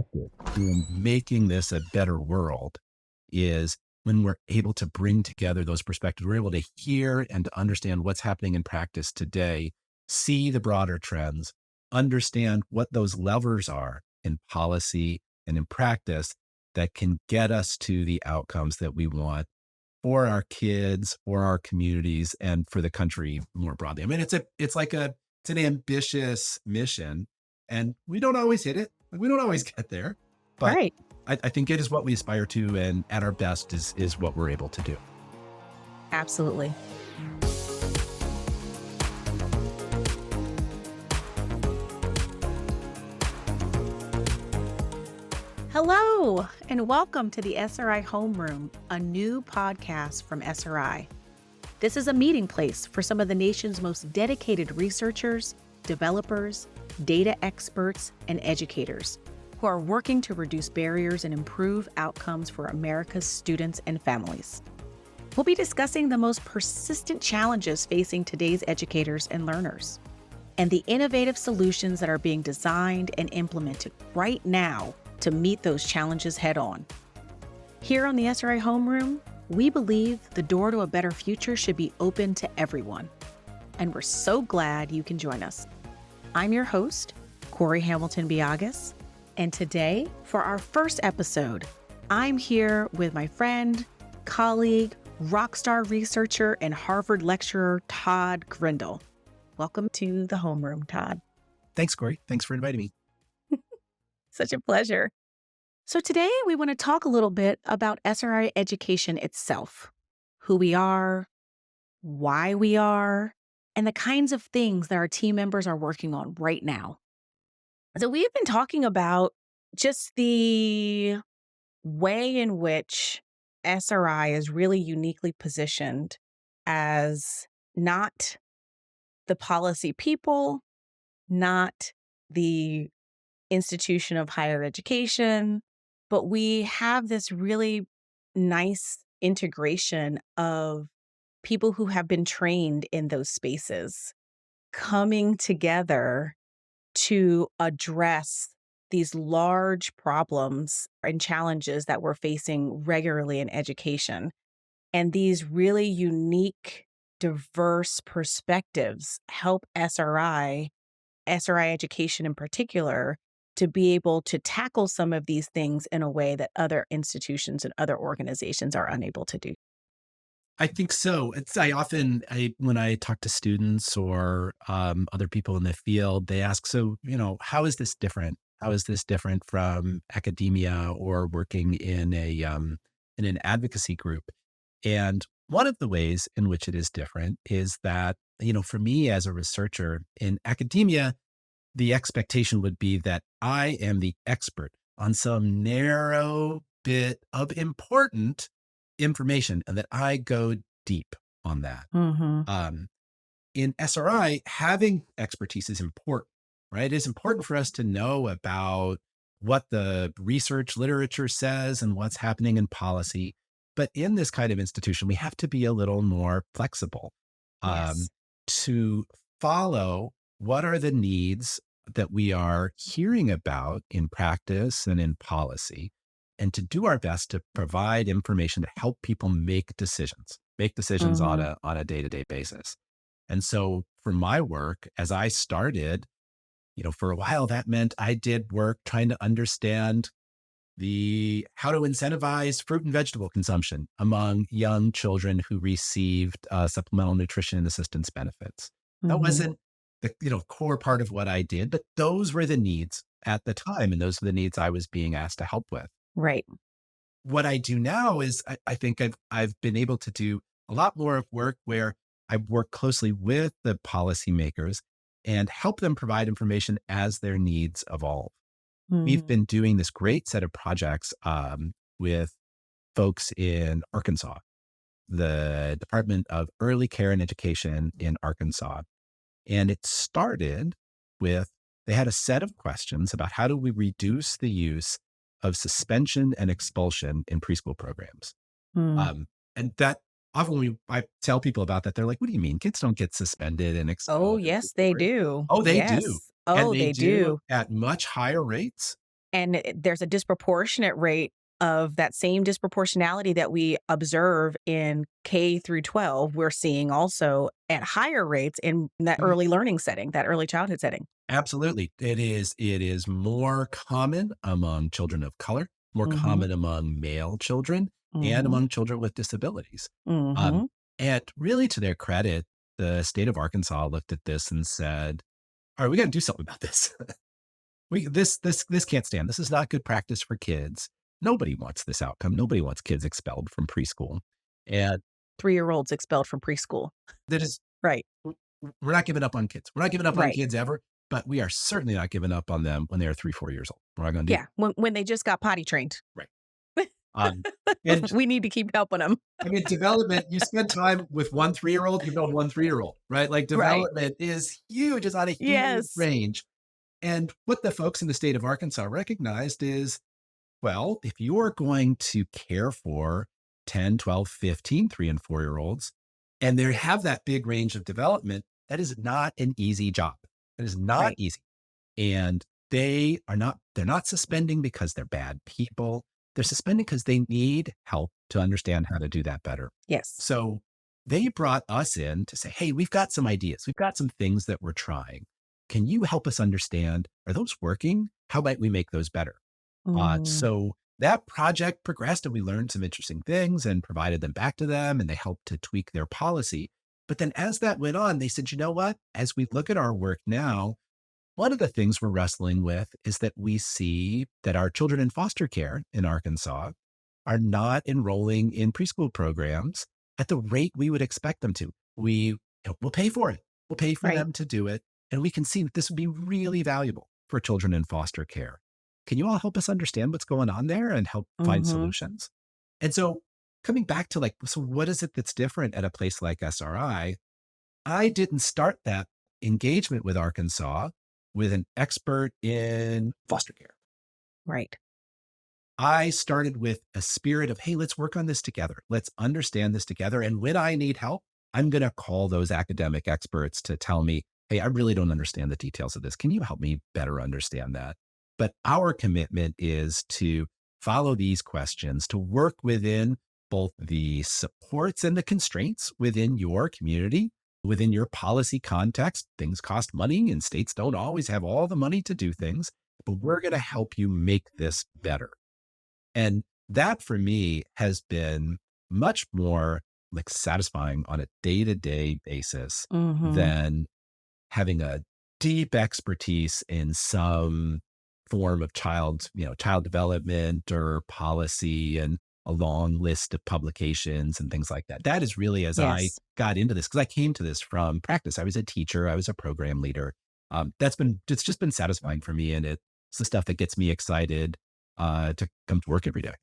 perspective in making this a better world is when we're able to bring together those perspectives. We're able to hear and to understand what's happening in practice today, see the broader trends, understand what those levers are in policy and in practice that can get us to the outcomes that we want for our kids, for our communities, and for the country more broadly. I mean, it's an ambitious mission, and we don't always hit it. Like, we don't always get there, but Right. I think it is what we aspire to, and at our best is what we're able to do. Absolutely. Hello, and welcome to the SRI Homeroom, a new podcast from SRI. This is a meeting place for some of the nation's most dedicated researchers, developers, data experts, and educators who are working to reduce barriers and improve outcomes for America's students and families. We'll be discussing the most persistent challenges facing today's educators and learners, and the innovative solutions that are being designed and implemented right now to meet those challenges head on. Here on the SRI Homeroom, we believe the door to a better future should be open to everyone, and we're so glad you can join us. I'm your host, Kori Hamilton Biagas, and today, for our first episode, I'm here with my friend, colleague, rockstar researcher, and Harvard lecturer, Todd Grindal. Welcome to the Homeroom, Todd. Thanks, Kori. Thanks for inviting me. Such a pleasure. So today we want to talk a little bit about SRI education itself, who we are, why we are, and the kinds of things that our team members are working on right now. So we've been talking about just the way in which SRI is really uniquely positioned as not the policy people, not the institution of higher education, but we have this really nice integration of people who have been trained in those spaces coming together to address these large problems and challenges that we're facing regularly in education. And these really unique, diverse perspectives help SRI education in particular, to be able to tackle some of these things in a way that other institutions and other organizations are unable to do. I think so. When I talk to students or other people in the field, they ask, so, how is this different? How is this different from academia or working in in an advocacy group? And one of the ways in which it is different is that, for me as a researcher in academia, the expectation would be that I am the expert on some narrow bit of important information and that I go deep on that. Mm-hmm. In SRI, having expertise is important, right? It's important for us to know about what the research literature says and what's happening in policy. But in this kind of institution, we have to be a little more flexible Yes. to follow what are the needs that we are hearing about in practice and in policy, and to do our best to provide information to help people make decisions Mm-hmm. on a day-to-day basis. And so for my work, as I started, for a while, that meant I did work trying to understand how to incentivize fruit and vegetable consumption among young children who received supplemental nutrition and assistance benefits. That Mm-hmm. wasn't the core part of what I did, but those were the needs at the time, and those were the needs I was being asked to help with. Right. What I do now is I think I've been able to do a lot more of work where I work closely with the policymakers and help them provide information as their needs evolve. We've Mm-hmm. been doing this great set of projects with folks in Arkansas, the Department of Early Care and Education in Arkansas. And it started with, they had a set of questions about how do we reduce the use of suspension and expulsion in preschool programs. Mm. And that often I tell people about that, they're like, what do you mean? Kids don't get suspended and Oh, expelled in yes, they preschool. do. Oh, they do. Yes. And Oh, they they do do. at much higher rates And there's a disproportionate rate of that same disproportionality that we observe in K through 12, we're seeing also at higher rates in that Mhm. early learning setting, that early childhood setting. Absolutely. It is more common among children of color, more Mhm. common among male children, and Mhm. among children with disabilities. Um, Mhm. and really to their credit, the state of Arkansas looked at this and said, "All right, we gotta do something about this. This can't stand. This is not good practice for kids. Nobody wants this outcome. Nobody wants kids expelled from preschool." And 3-year-olds expelled from preschool. that is Right. we're not giving up on kids. We're not giving up on Right. kids ever, but we are certainly not giving up on them when they are 3, 4 years old. We're not gonna do Yeah. When they just got potty trained. right. Um, and We need to keep helping them. I mean, development, you spend time with one 3-year-old, you build one 3-year-old, right? Like Right. development is huge. It's on a huge Yes. range. And what the folks in the state of Arkansas recognized is, well, if you're going to care for 10, 12, 15 3 and 4-year olds, and they have that big range of development, that is not an easy job. That is not Right. easy. And they're not suspending because they're bad people. They're suspending because they need help to understand how to do that better. Yes. So they brought us in to say, hey, we've got some ideas. We've got some things that we're trying. Can you help us understand? Are those working? How might we make those better? Mm. So that project progressed and we learned some interesting things and provided them back to them and they helped to tweak their policy. But then as that went on, they said, you know what? As we look at our work now, one of the things we're wrestling with is that we see that our children in foster care in Arkansas are not enrolling in preschool programs at the rate we would expect them to. We'll pay for it. We'll pay for Right. them to do it. And we can see that this would be really valuable for children in foster care. Can you all help us understand what's going on there and help find Mhm. solutions? And so coming back to like, so what is it that's different at a place like SRI? I didn't start that engagement with Arkansas with an expert in foster care. Right. I started with a spirit of, hey, let's work on this together. Let's understand this together. And when I need help, I'm going to call those academic experts to tell me, hey, I really don't understand the details of this. Can you help me better understand that? But our commitment is to follow these questions, to work within both the supports and the constraints within your community, within your policy context. Things cost money, and states don't always have all the money to do things, but we're going to help you make this better. And that for me has been much more like satisfying on a day-to-day basis Mhm. than having a deep expertise in some form of child development or policy and a long list of publications and things like that. That is really as I Yes. got into this, because I came to this from practice. I was a teacher, I was a program leader. It's just been satisfying for me. And it's the stuff that gets me excited to come to work every day.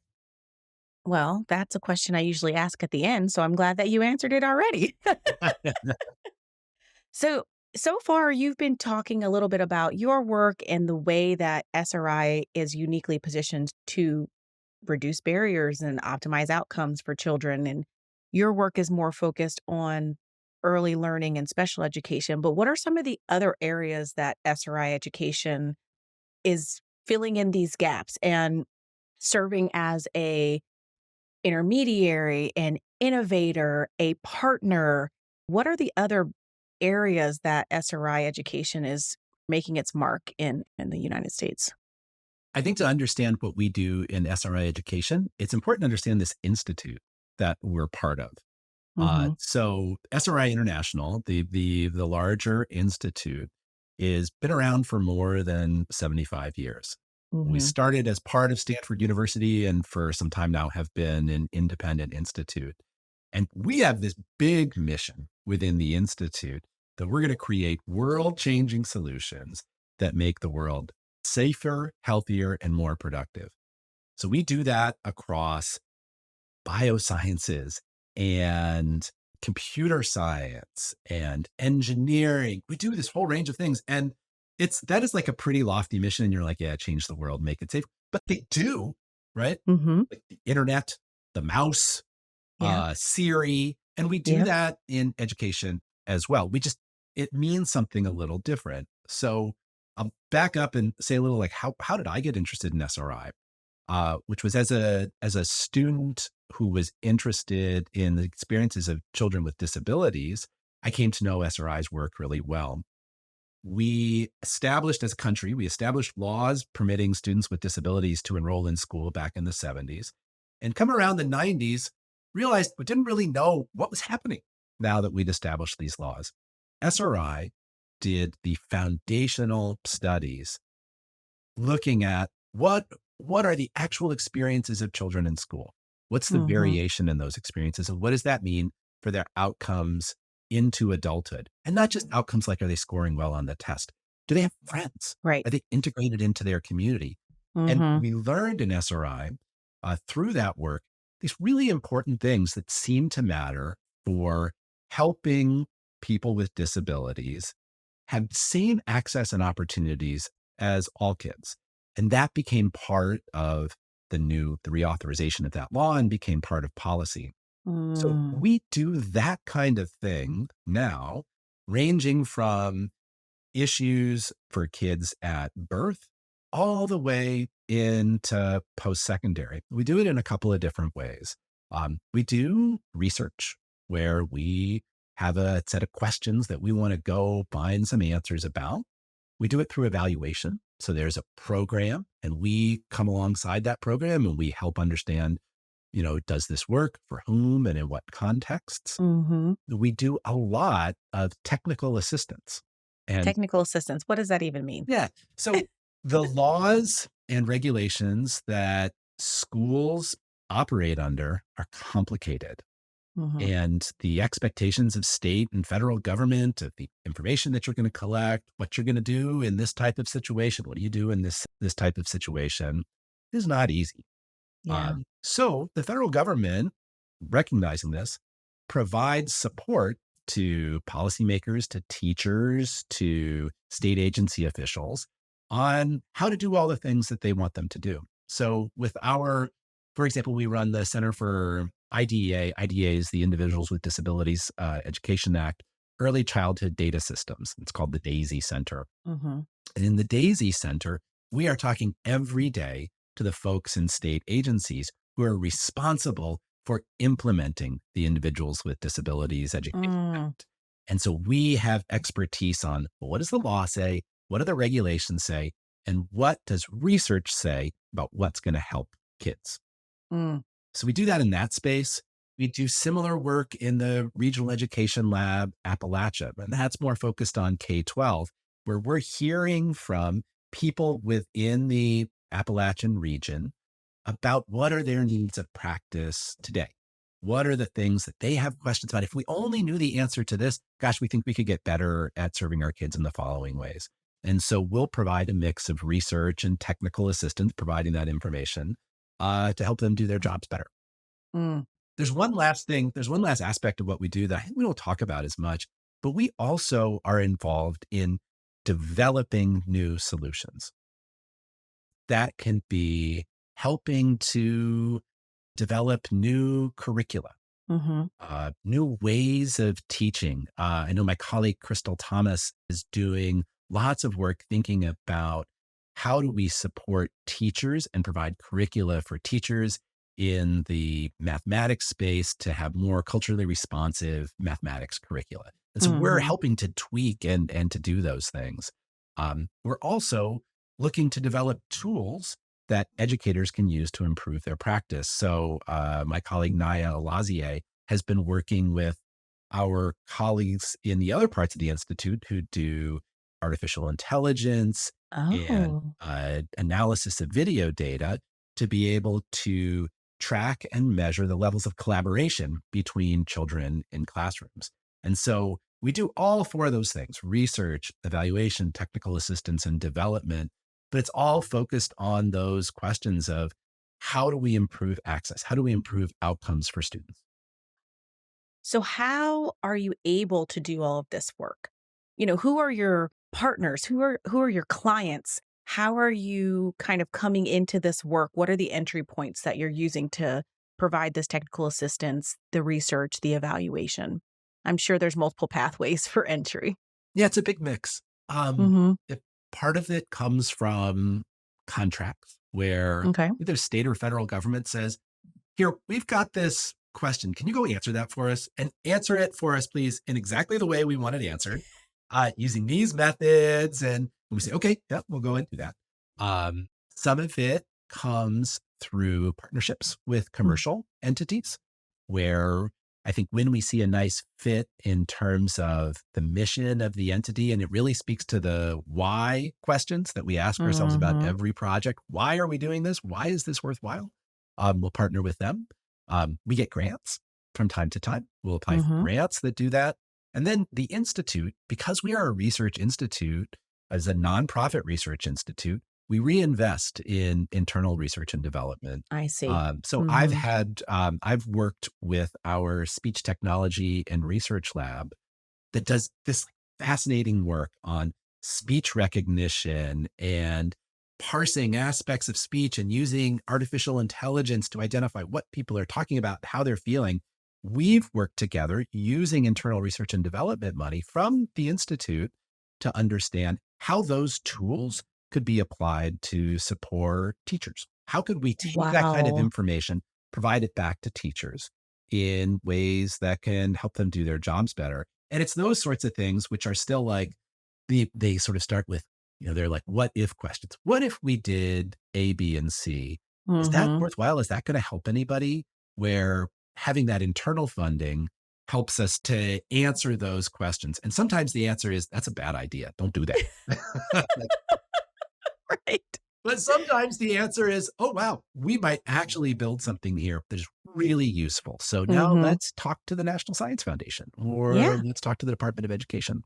Well, that's a question I usually ask at the end, so I'm glad that you answered it already. So, so far you've been talking a little bit about your work and the way that SRI is uniquely positioned to reduce barriers and optimize outcomes for children. And your work is more focused on early learning and special education. But what are some of the other areas that SRI education is filling in these gaps and serving as a intermediary, an innovator, a partner? What are the other areas that SRI education is making its mark in the United States? I think to understand what we do in SRI education, it's important to understand this institute that we're part of. Mhm. So SRI International, the larger institute, is been around for more than 75 years. We Mhm. started as part of Stanford University and for some time now have been an independent institute. And we have this big mission within the institute that we're going to create world-changing solutions that make the world safer, healthier, and more productive. So we do that across biosciences and computer science and engineering. We do this whole range of things. And that is like a pretty lofty mission. And you're like, yeah, change the world, make it safe. But they do, right? Mhm. Like the internet, the mouse, Yeah. Siri, and we do Yep. that in education as well. It means something a little different. So I'll back up and say a little like how did I get interested in SRI? Which was as a student who was interested in the experiences of children with disabilities, I came to know SRI's work really well. We established as a country, we established laws permitting students with disabilities to enroll in school back in the 70s. And come around the 90s, realized we didn't really know what was happening now that we'd established these laws. SRI did the foundational studies looking at what are the actual experiences of children in school? What's the Mhm. variation in those experiences? And what does that mean for their outcomes into adulthood? And not just outcomes like, are they scoring well on the test? Do they have friends? Right. Are they integrated into their community? And Mhm. we learned in SRI through that work these really important things that seem to matter for helping people with disabilities have same access and opportunities as all kids. And that became part of the reauthorization of that law and became part of policy. So Mm. we do that kind of thing now, ranging from issues for kids at birth all the way into post-secondary. We do it in a couple of different ways. We do research where we have a set of questions that we want to go find some answers about. We do it through evaluation. So there's a program and we come alongside that program and we help understand, does this work for whom and in what contexts? Mhm. We do a lot of technical assistance. And Technical assistance, what does that even mean? yeah, so the laws and regulations that schools operate under are complicated. Mhm. And the expectations of state and federal government, of the information that you're going to collect, what you're going to do in this type of situation, what do you do in this type of situation, is not easy. Yeah. So the federal government, recognizing this, provides support to policymakers, to teachers, to state agency officials on how to do all the things that they want them to do. So for example, we run the Center for IDEA. IDEA is the Individuals with Disabilities Education Act, Early Childhood Data Systems. It's called the DAISY Center. Mhm. And in the DAISY Center, we are talking every day to the folks in state agencies who are responsible for implementing the Individuals with Disabilities Education Mm. Act. And so we have expertise on, well, what does the law say? What do the regulations say? And what does research say about what's going to help kids? Mm. So we do that in that space. We do similar work in the Regional Education Lab Appalachia, and that's more focused on K-12, where we're hearing from people within the Appalachian region about what are their needs of practice today. What are the things that they have questions about? If we only knew the answer to this, gosh, we think we could get better at serving our kids in the following ways. And so we'll provide a mix of research and technical assistance, providing that information to help them do their jobs better. Mm. There's one last aspect of what we do that I think we don't talk about as much, but we also are involved in developing new solutions. That can be helping to develop new curricula, Mhm. new ways of teaching. I know my colleague Crystal Thomas is doing lots of work thinking about how do we support teachers and provide curricula for teachers in the mathematics space to have more culturally responsive mathematics curricula. And so we're Mhm. helping to tweak and to do those things. We're also looking to develop tools that educators can use to improve their practice. So my colleague Naya Alazier has been working with our colleagues in the other parts of the Institute who do artificial intelligence and Oh. analysis of video data to be able to track and measure the levels of collaboration between children in classrooms. And so we do all four of those things: research, evaluation, technical assistance, and development. But it's all focused on those questions of how do we improve access? How do we improve outcomes for students? So how are you able to do all of this work? Who are your partners? Who are your clients? How are you kind of coming into this work? What are the entry points that you're using to provide this technical assistance, the research, the evaluation? I'm sure there's multiple pathways for entry. Yeah, it's a big mix. Um, Mhm. if part of it comes from contracts where Okay. either state or federal government says, here, we've got this question. Can you go answer that for us? And answer it for us, please, in exactly the way we want it answered, using these methods. And we say, okay, yeah, we'll go and do that. Some of it comes through partnerships with Mm. commercial entities, where I think when we see a nice fit in terms of the mission of the entity, and it really speaks to the why questions that we ask ourselves about Mhm. every project. Why are we doing this? Why is this worthwhile? We'll partner with them. We get grants from time to time. We'll apply for Mhm. grants that do that. And then the Institute, because we are a research institute, as a nonprofit research institute, we reinvest in internal research and development. I see. So Mhm. I've worked with our speech technology and research lab that does this fascinating work on speech recognition and parsing aspects of speech and using artificial intelligence to identify what people are talking about, how they're feeling. We've worked together using internal research and development money from the Institute to understand how those tools could be applied to support teachers. How could we take that kind of Wow. information, provide it back to teachers in ways that can help them do their jobs better? And it's those sorts of things which are still like they sort of start with, they're like, what if questions. What if we did A, B, and C? Is that Mhm. worthwhile? Is that going to help anybody? Where having that internal funding helps us to answer those questions. And sometimes the answer is that's a bad idea. Don't do that. Right. But sometimes the answer is, oh, wow, we might actually build something here that is really useful. So now Mhm. let's talk to the National Science Foundation or Yeah. let's talk to the Department of Education.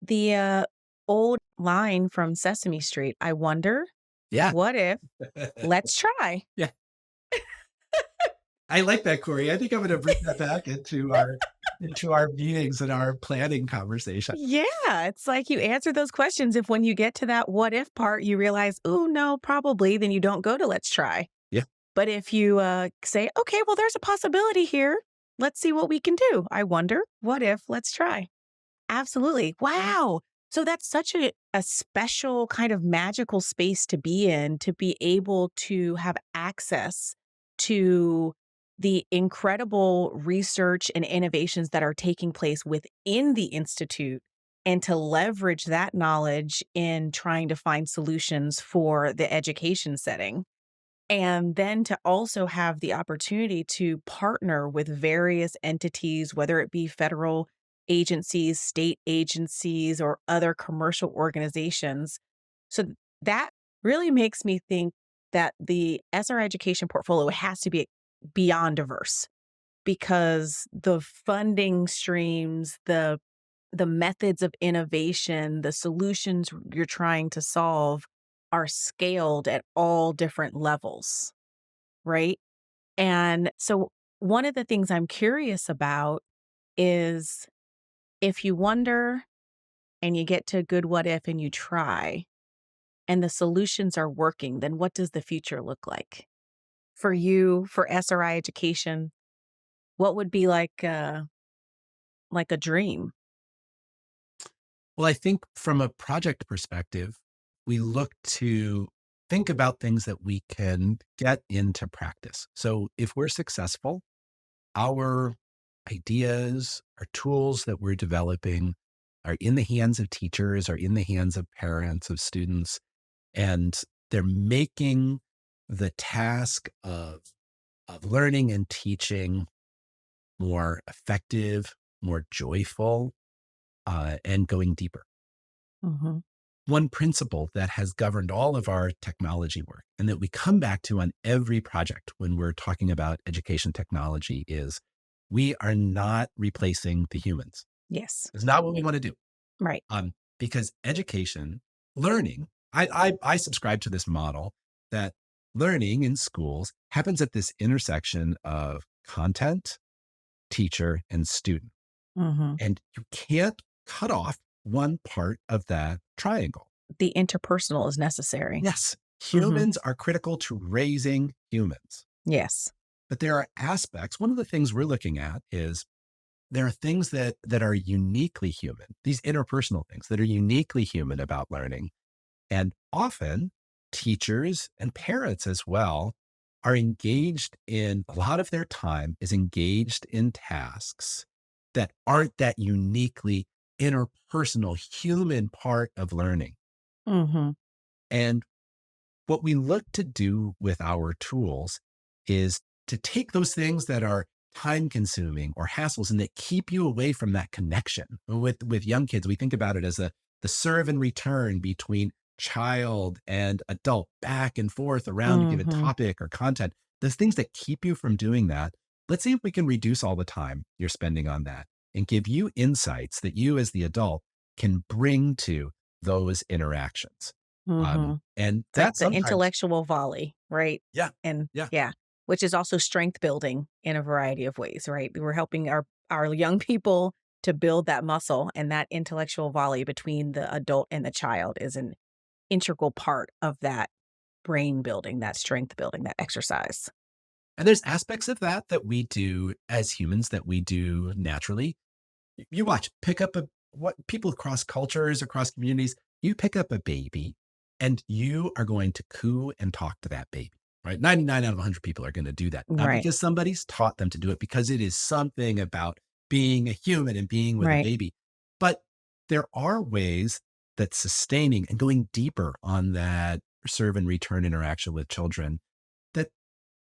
The, old line from Sesame Street, I wonder, Yeah. what if, let's try. Yeah. I like that, Corey. I think I'm going to bring that back into our meetings and our planning conversation. Yeah, it's like you answer those questions. If when you get to that what if part, you realize, oh, no, probably, then you don't go to let's try. Yeah. But if you say, okay, well, there's a possibility here. Let's see what we can do. I wonder, what if, let's try. Absolutely. Wow. So that's such a special kind of magical space to be in, to be able to have access to the incredible research and innovations that are taking place within the Institute and to leverage that knowledge in trying to find solutions for the education setting. And then to also have the opportunity to partner with various entities, whether it be federal agencies, state agencies, or other commercial organizations. So that really makes me think that the SR education portfolio has to be beyond diverse because the funding streams, the methods of innovation, the solutions you're trying to solve are scaled at all different levels, right? And so one of the things I'm curious about is if you wonder and you get to a good what if and you try and the solutions are working, then what does the future look like? For you, for SRI education, what would be like a dream? Well, I think from a project perspective, we look to think about things that we can get into practice. So if we're successful, our ideas, our tools that we're developing are in the hands of teachers, are in the hands of parents, of students, and they're making the task of learning and teaching more effective, more joyful, and going deeper. Mhm. One principle that has governed all of our technology work and that we come back to on every project when we're talking about education technology is we are not replacing the humans. Yes. It's not what we want to do. Right. Because education, learning, I subscribe to this model that learning in schools happens at this intersection of content, teacher, and student. Mhm. And you can't cut off one part of that triangle. The interpersonal is necessary. Yes, Mhm. humans are critical to raising humans. Yes. But there are aspects, one of the things we're looking at is there are things that are uniquely human, these interpersonal things that are uniquely human about learning And often teachers and parents as well are engaged in a lot of their time is engaged in tasks that aren't that uniquely interpersonal human part of learning. Mhm. And what we look to do with our tools is to take those things that are time consuming or hassles and that keep you away from that connection. With young kids, we think about it as the serve and return between child and adult, back and forth around a given Mhm. topic or content. Those things that keep you from doing that. Let's see if we can reduce all the time you're spending on that and give you insights that you as the adult can bring to those interactions. Mhm. And It's like that the sometimes, intellectual volley, right? yeah, And yeah. yeah, which is also strength building in a variety of ways, right? We're helping our young people to build that muscle, and that intellectual volley between the adult and the child is an integral part of that brain building, that strength building, that exercise. And there's aspects of that that we do as humans that we do naturally. You watch, pick up a what people across cultures, across communities, you pick up a baby and you are going to coo and talk to that baby, right? 99 out of 100 people are going to do that. Not Right. because somebody's taught them to do it, because it is something about being a human and being with a Right. baby. But there are ways that sustaining and going deeper on that serve and return interaction with children that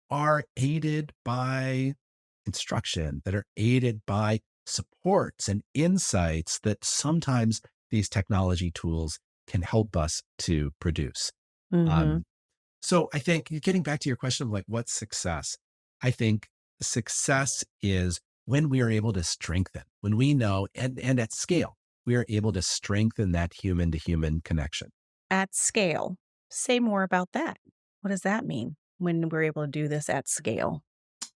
are aided by instruction, that are aided by supports and insights that sometimes these technology tools can help us to produce. Mhm. Um, so I think getting back to your question of like, what's success? I think success is when we are able to strengthen, when we know, and at scale, we are able to strengthen that human to human connection. At scale. Say more about that. What does that mean when we're able to do this at scale?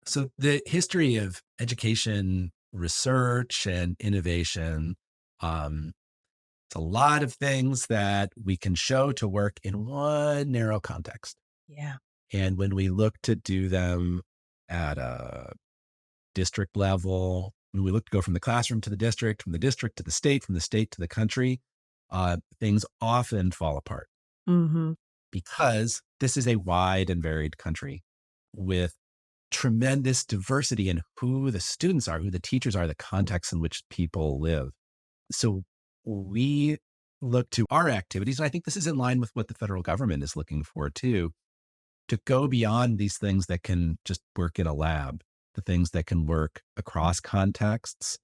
So the history of education, research, and innovation, um, it's a lot of things that we can show to work in one narrow context. Yeah. And when we look to do them at a district level, when we look to go from the classroom to the district, from the district to the state, from the state to the country, things often fall apart Mhm. because this is a wide and varied country with tremendous diversity in who the students are, who the teachers are, the context in which people live. So we look to our activities, and I think this is in line with what the federal government is looking for too, to go beyond these things that can just work in a lab, the things that can work across contexts,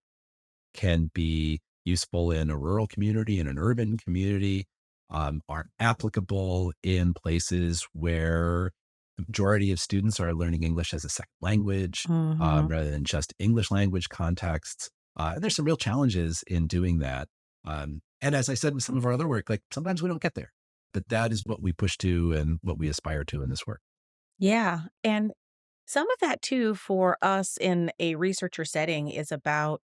can be useful in a rural community, in an urban community, are applicable in places where the majority of students are learning English as a second language, Mhm. rather than just English language contexts. And there's some real challenges in doing that. And as I said with some of our other work, like sometimes we don't get there, but that is what we push to and what we aspire to in this work. Yeah, and some of that too for us in a researcher setting is about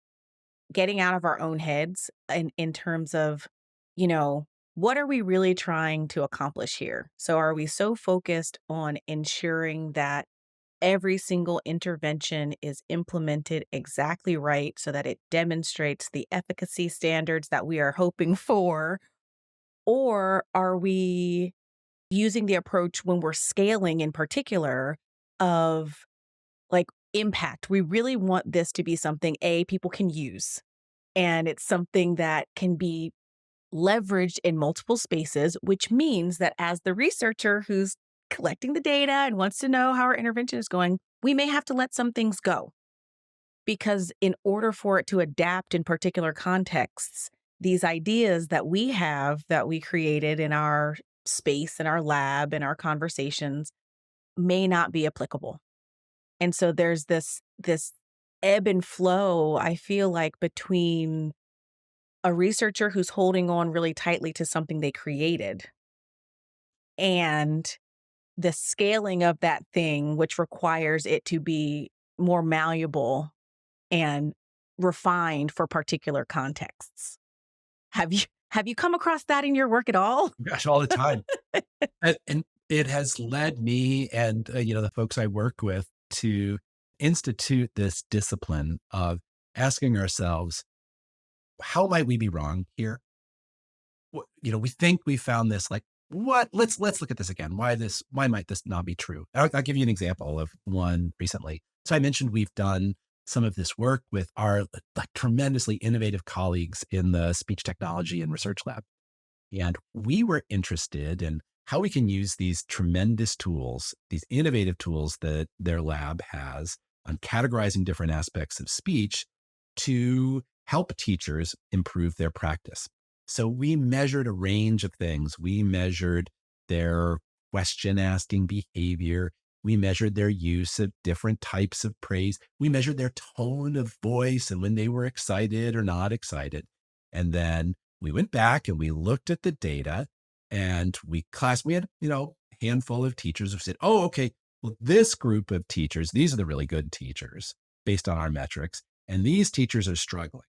getting out of our own heads in terms of, you know, what are we really trying to accomplish here? So are we so focused on ensuring that every single intervention is implemented exactly right so that it demonstrates the efficacy standards that we are hoping for? Or are we using the approach when we're scaling in particular of like impact? We really want this to be something people can use, and it's something that can be leveraged in multiple spaces, which means that as the researcher who's collecting the data and wants to know how our intervention is going, we may have to let some things go because in order for it to adapt in particular contexts, these ideas that we have that we created in our space, in our lab, in our conversations may not be applicable. And so there's this ebb and flow, I feel like, between a researcher who's holding on really tightly to something they created and the scaling of that thing, which requires it to be more malleable and refined for particular contexts. Have you come across that in your work at all? Gosh, all the time. And it has led me and, the folks I work with to institute this discipline of asking ourselves, how might we be wrong here? We think we found this like let's look at this again. Why might this not be true? I'll give you an example of one recently. So I mentioned we've done some of this work with our like tremendously innovative colleagues in the speech technology and research lab. And we were interested in how we can use these tremendous tools, these innovative tools that their lab has on categorizing different aspects of speech to help teachers improve their practice. So we measured a range of things. We measured their question asking behavior. We measured their use of different types of praise. We measured their tone of voice and when they were excited or not excited. And then we went back and we looked at the data and we had, a handful of teachers who said, oh, okay, well, this group of teachers, these are the really good teachers based on our metrics. And these teachers are struggling.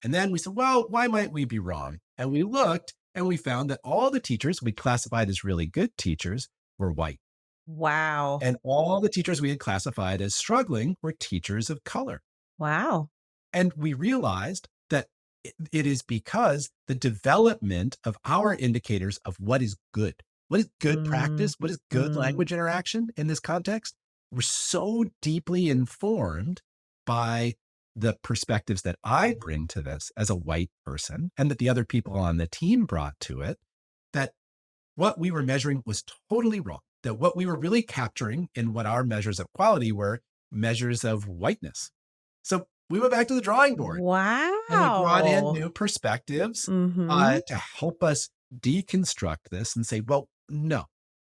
And then we said, well, why might we be wrong? And we looked and we found that all the teachers we classified as really good teachers were white. Wow. And all the teachers we had classified as struggling were teachers of color. Wow. And we realized that it is because the development of our indicators of what is good Mm, practice, what is good mm, language interaction in this context, were so deeply informed by the perspectives that I bring to this as a white person and that the other people on the team brought to it, that what we were measuring was totally wrong. That what we were really capturing in what our measures of quality were measures of whiteness. So we went back to the drawing board and we brought in wow. new perspectives Mhm. to help us deconstruct this and say, well, no,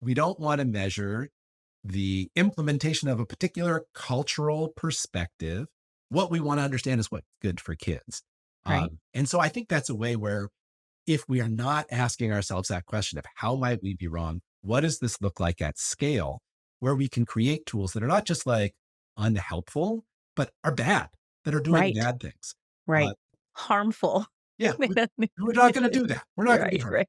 we don't want to measure the implementation of a particular cultural perspective. What we want to understand is what's good for kids. Right. And so I think that's a way where if we are not asking ourselves that question of how might we be wrong, what does this look like at scale, where we can create tools that are not just like unhelpful, but are bad, that are doing Right. bad things. Right. Uh, Harmful. yeah, They don't need- we're not going to do that. We're not going to be Right, harmful. right.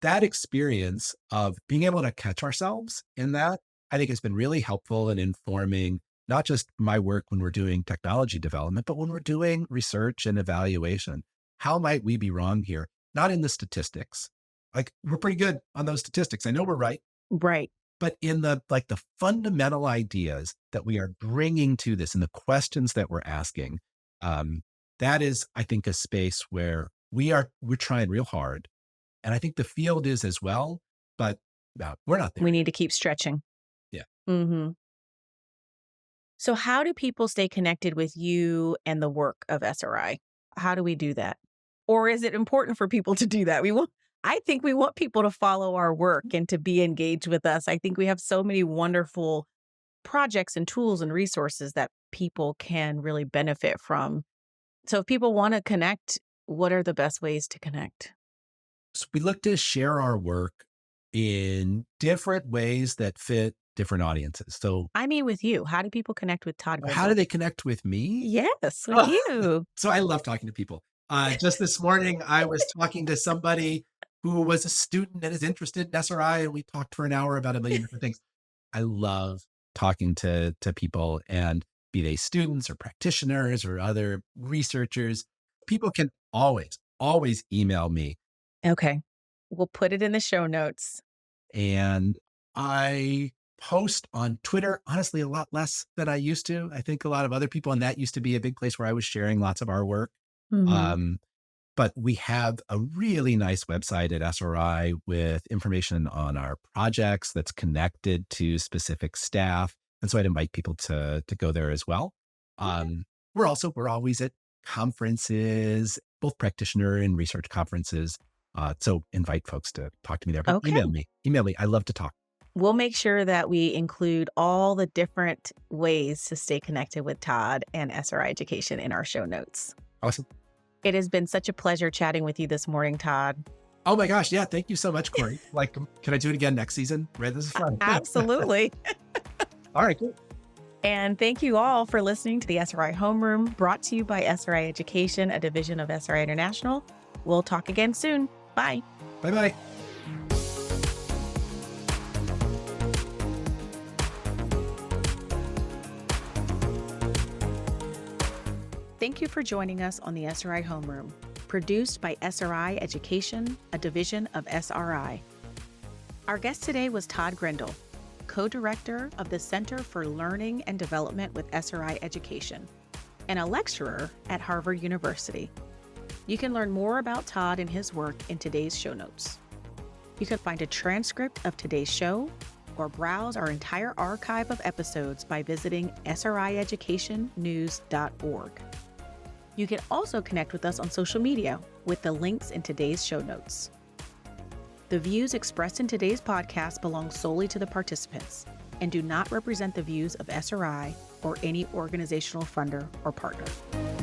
That experience of being able to catch ourselves in that, I think has been really helpful in informing not just my work when we're doing technology development, but when we're doing research and evaluation. How might we be wrong here? Not in the statistics. Like we're pretty good on those statistics. I know we're right, Right. but in the fundamental ideas that we are bringing to this and the questions that we're asking, um, that is, I think, a space where we're trying real hard and I think the field is as well, but we're not there We yet. need to keep stretching. Yeah. Mhm. So how do people stay connected with you and the work of SRI? How do we do that? Or is it important for people to do that? I think we want people to follow our work and to be engaged with us. I think we have so many wonderful projects and tools and resources that people can really benefit from. So if people want to connect, what are the best ways to connect? So we look to share our work in different ways that fit different audiences. So I mean, with you, how do people connect with Todd how do Grindal? they connect with me? Yes, with Oh, you. so I love talking to people. Just this morning, I was talking to somebody who was a student and is interested in SRI, and we talked for an hour about a million different things. I love talking to people and be they students or practitioners or other researchers. People can always email me. Okay. We'll put it in the show notes. And I post on Twitter, honestly, a lot less than I used to. I think a lot of other people, and that used to be a big place where I was sharing lots of our work. Mhm. Um, but we have a really nice website at SRI with information on our projects that's connected to specific staff. And so I'd invite people to go there as well. Okay. Um, we're always at conferences, both practitioner and research conferences. So invite folks to talk to me there, but Okay. email me. I love to talk. We'll make sure that we include all the different ways to stay connected with Todd and SRI Education in our show notes. Awesome. It has been such a pleasure chatting with you this morning, Todd. Oh my gosh. Yeah. Thank you so much, Kori. Like, can I do it again next season? Right. This is fun. Absolutely. All right, cool. And thank you all for listening to the SRI Homeroom, brought to you by SRI Education, a division of SRI International. We'll talk again soon. Bye. Bye-bye. Thank you for joining us on the SRI Homeroom, produced by SRI Education, a division of SRI. Our guest today was Todd Grindal, co-director of the Center for Learning and Development with SRI Education, and a lecturer at Harvard University. You can learn more about Todd and his work in today's show notes. You can find a transcript of today's show or browse our entire archive of episodes by visiting srieducationnews.org. You can also connect with us on social media with the links in today's show notes. The views expressed in today's podcast belong solely to the participants and do not represent the views of SRI or any organizational funder or partner.